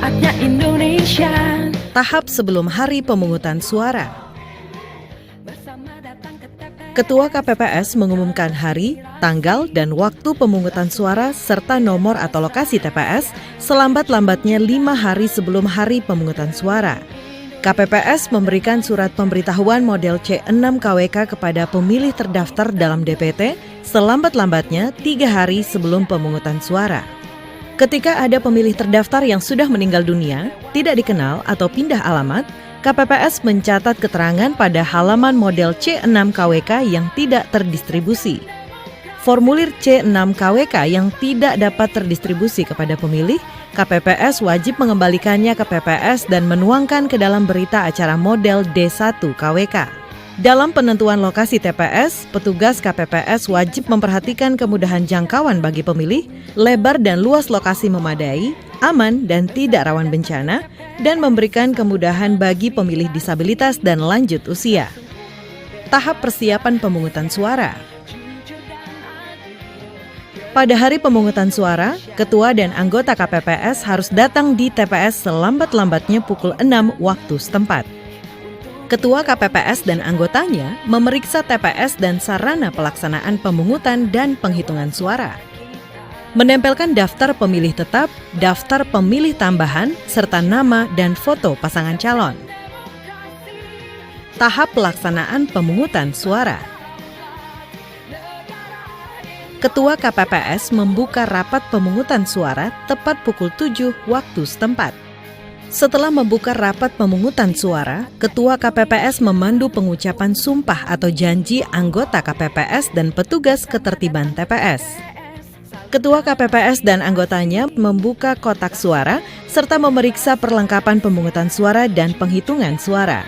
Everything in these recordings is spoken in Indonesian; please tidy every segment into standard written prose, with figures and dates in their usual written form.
saatnya Indonesia. Tahap sebelum hari pemungutan suara. Ketua KPPS mengumumkan hari, tanggal, dan waktu pemungutan suara serta nomor atau lokasi TPS selambat-lambatnya 5 hari sebelum hari pemungutan suara. KPPS memberikan surat pemberitahuan model C6 KWK kepada pemilih terdaftar dalam DPT selambat-lambatnya 3 hari sebelum pemungutan suara. Ketika ada pemilih terdaftar yang sudah meninggal dunia, tidak dikenal atau pindah alamat, KPPS mencatat keterangan pada halaman model C6 KWK yang tidak terdistribusi. Formulir C6 KWK yang tidak dapat terdistribusi kepada pemilih, KPPS wajib mengembalikannya ke PPS dan menuangkan ke dalam berita acara model D1 KWK. Dalam penentuan lokasi TPS, petugas KPPS wajib memperhatikan kemudahan jangkauan bagi pemilih, lebar dan luas lokasi memadai, aman dan tidak rawan bencana, dan memberikan kemudahan bagi pemilih disabilitas dan lanjut usia. Tahap persiapan pemungutan suara. Pada hari pemungutan suara, ketua dan anggota KPPS harus datang di TPS selambat-lambatnya pukul 6 waktu setempat. Ketua KPPS dan anggotanya memeriksa TPS dan sarana pelaksanaan pemungutan dan penghitungan suara. Menempelkan daftar pemilih tetap, daftar pemilih tambahan, serta nama dan foto pasangan calon. Tahap pelaksanaan pemungutan suara. Ketua KPPS membuka rapat pemungutan suara tepat pukul 7 waktu setempat. Setelah membuka rapat pemungutan suara, Ketua KPPS memandu pengucapan sumpah atau janji anggota KPPS dan petugas ketertiban TPS. Ketua KPPS dan anggotanya membuka kotak suara serta memeriksa perlengkapan pemungutan suara dan penghitungan suara.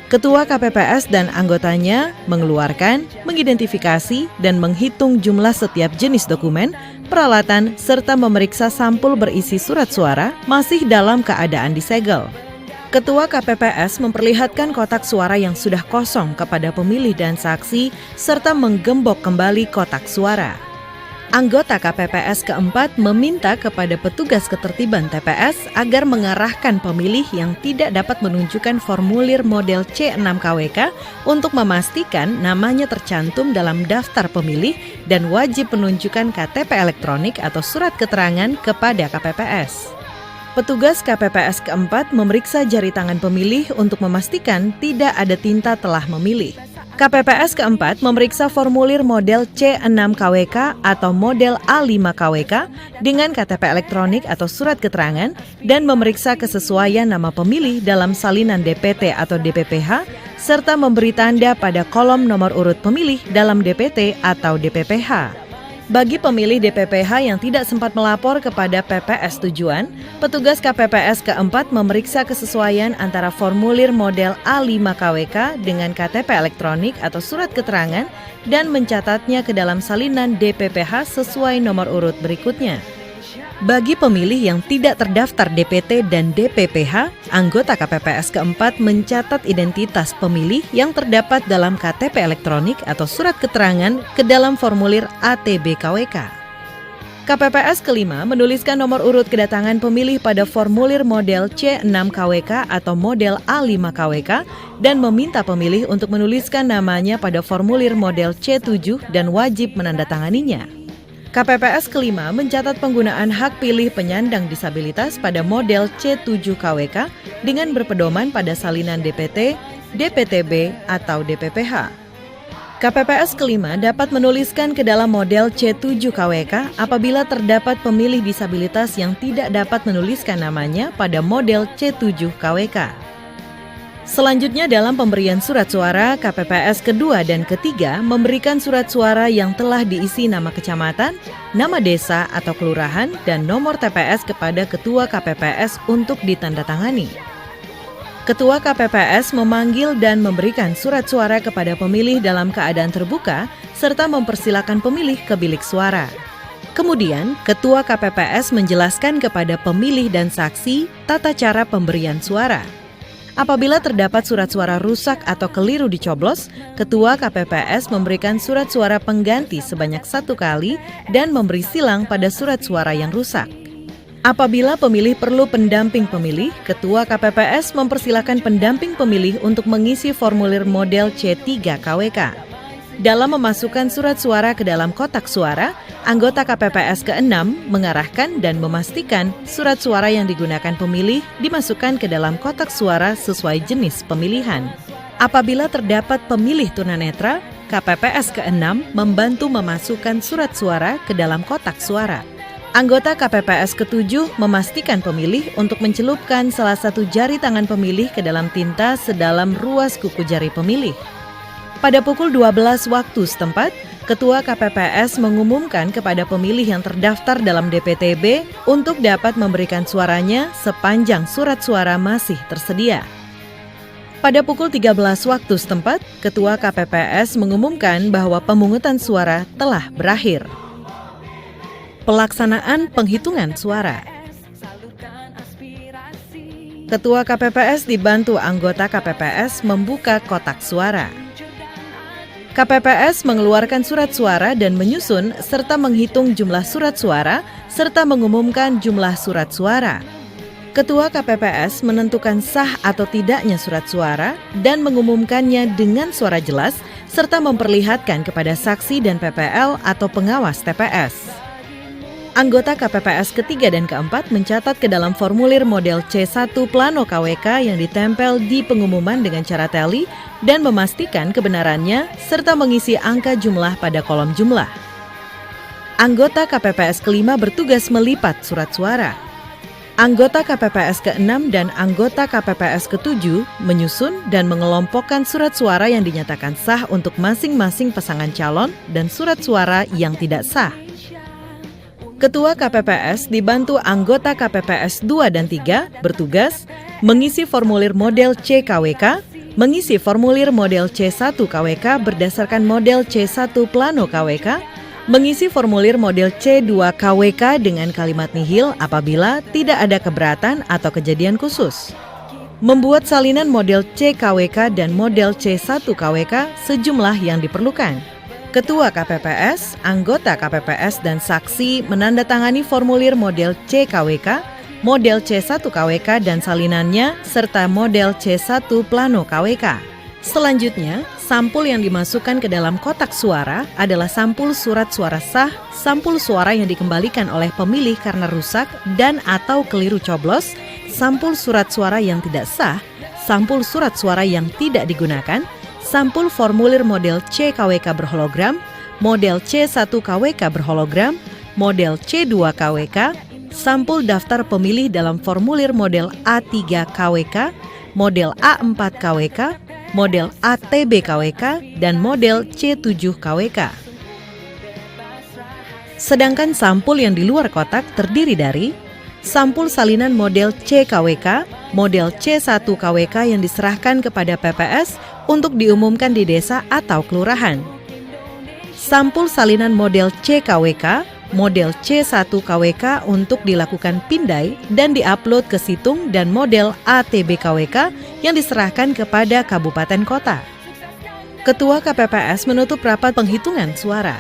Ketua KPPS dan anggotanya mengeluarkan, mengidentifikasi, dan menghitung jumlah setiap jenis dokumen, peralatan, serta memeriksa sampul berisi surat suara masih dalam keadaan disegel. Ketua KPPS memperlihatkan kotak suara yang sudah kosong kepada pemilih dan saksi, serta menggembok kembali kotak suara. Anggota KPPS keempat meminta kepada petugas ketertiban TPS agar mengarahkan pemilih yang tidak dapat menunjukkan formulir model C6 KWK untuk memastikan namanya tercantum dalam daftar pemilih dan wajib menunjukkan KTP elektronik atau surat keterangan kepada KPPS. Petugas KPPS keempat memeriksa jari tangan pemilih untuk memastikan tidak ada tinta telah memilih. KPPS keempat memeriksa formulir model C6 KWK atau model A5 KWK dengan KTP elektronik atau surat keterangan dan memeriksa kesesuaian nama pemilih dalam salinan DPT atau DPPH serta memberi tanda pada kolom nomor urut pemilih dalam DPT atau DPPH. Bagi pemilih DPPH yang tidak sempat melapor kepada PPS tujuan, petugas KPPS keempat memeriksa kesesuaian antara formulir model A5 KWK dengan KTP elektronik atau surat keterangan dan mencatatnya ke dalam salinan DPPH sesuai nomor urut berikutnya. Bagi pemilih yang tidak terdaftar DPT dan DPPH, anggota KPPS keempat mencatat identitas pemilih yang terdapat dalam KTP elektronik atau surat keterangan ke dalam formulir ATB KWK. KPPS kelima menuliskan nomor urut kedatangan pemilih pada formulir model C6 KWK atau model A5 KWK dan meminta pemilih untuk menuliskan namanya pada formulir model C7 dan wajib menandatanganinya. KPPS kelima mencatat penggunaan hak pilih penyandang disabilitas pada model C7 KWK dengan berpedoman pada salinan DPT, DPTB, atau DPPH. KPPS kelima dapat menuliskan ke dalam model C7 KWK apabila terdapat pemilih disabilitas yang tidak dapat menuliskan namanya pada model C7 KWK. Selanjutnya dalam pemberian surat suara, KPPS kedua dan ketiga memberikan surat suara yang telah diisi nama kecamatan, nama desa atau kelurahan, dan nomor TPS kepada Ketua KPPS untuk ditandatangani. Ketua KPPS memanggil dan memberikan surat suara kepada pemilih dalam keadaan terbuka, serta mempersilakan pemilih ke bilik suara. Kemudian, Ketua KPPS menjelaskan kepada pemilih dan saksi tata cara pemberian suara. Apabila terdapat surat suara rusak atau keliru dicoblos, Ketua KPPS memberikan surat suara pengganti sebanyak 1 kali dan memberi silang pada surat suara yang rusak. Apabila pemilih perlu pendamping pemilih, Ketua KPPS mempersilakan pendamping pemilih untuk mengisi formulir model C3 KWK. Dalam memasukkan surat suara ke dalam kotak suara, anggota KPPS ke-6 mengarahkan dan memastikan surat suara yang digunakan pemilih dimasukkan ke dalam kotak suara sesuai jenis pemilihan. Apabila terdapat pemilih tunanetra, KPPS ke-6 membantu memasukkan surat suara ke dalam kotak suara. Anggota KPPS ke-7 memastikan pemilih untuk mencelupkan salah satu jari tangan pemilih ke dalam tinta sedalam ruas kuku jari pemilih. Pada pukul 12 waktu setempat, Ketua KPPS mengumumkan kepada pemilih yang terdaftar dalam DPTB untuk dapat memberikan suaranya sepanjang surat suara masih tersedia. Pada pukul 13 waktu setempat, Ketua KPPS mengumumkan bahwa pemungutan suara telah berakhir. Pelaksanaan penghitungan suara. Ketua KPPS dibantu anggota KPPS membuka kotak suara. KPPS mengeluarkan surat suara dan menyusun serta menghitung jumlah surat suara serta mengumumkan jumlah surat suara. Ketua KPPS menentukan sah atau tidaknya surat suara dan mengumumkannya dengan suara jelas serta memperlihatkan kepada saksi dan PPL atau pengawas TPS. Anggota KPPS ketiga dan keempat mencatat ke dalam formulir model C1 Plano KWK yang ditempel di pengumuman dengan cara teli dan memastikan kebenarannya serta mengisi angka jumlah pada kolom jumlah. Anggota KPPS kelima bertugas melipat surat suara. Anggota KPPS ke-6 dan anggota KPPS ke-7 menyusun dan mengelompokkan surat suara yang dinyatakan sah untuk masing-masing pasangan calon dan surat suara yang tidak sah. Ketua KPPS dibantu anggota KPPS 2 dan 3 bertugas mengisi formulir model CKWK, mengisi formulir model C1 KWK berdasarkan model C1 Plano KWK, mengisi formulir model C2 KWK dengan kalimat nihil apabila tidak ada keberatan atau kejadian khusus. Membuat salinan model CKWK dan model C1 KWK sejumlah yang diperlukan. Ketua KPPS, anggota KPPS, dan saksi menandatangani formulir model CKWK, model C1 KWK dan salinannya, serta model C1 Plano KWK. Selanjutnya, sampul yang dimasukkan ke dalam kotak suara adalah sampul surat suara sah, sampul suara yang dikembalikan oleh pemilih karena rusak dan atau keliru coblos, sampul surat suara yang tidak sah, sampul surat suara yang tidak digunakan, sampul formulir model CKWK berhologram, model C1 KWK berhologram, model C2 KWK, sampul daftar pemilih dalam formulir model A3 KWK, model A4 KWK, model ATB KWK, dan model C7 KWK. Sedangkan sampul yang di luar kotak terdiri dari sampul salinan model CKWK, model C1 KWK yang diserahkan kepada PPS untuk diumumkan di desa atau kelurahan. Sampul salinan model CKWK, model C1 KWK untuk dilakukan pindai dan diupload ke situng dan model ATB KWK yang diserahkan kepada kabupaten kota. Ketua KPPS menutup rapat penghitungan suara.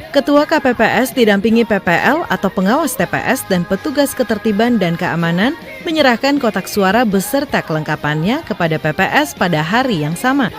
Ketua KPPS didampingi PPL atau pengawas TPS dan petugas ketertiban dan keamanan menyerahkan kotak suara beserta kelengkapannya kepada PPS pada hari yang sama.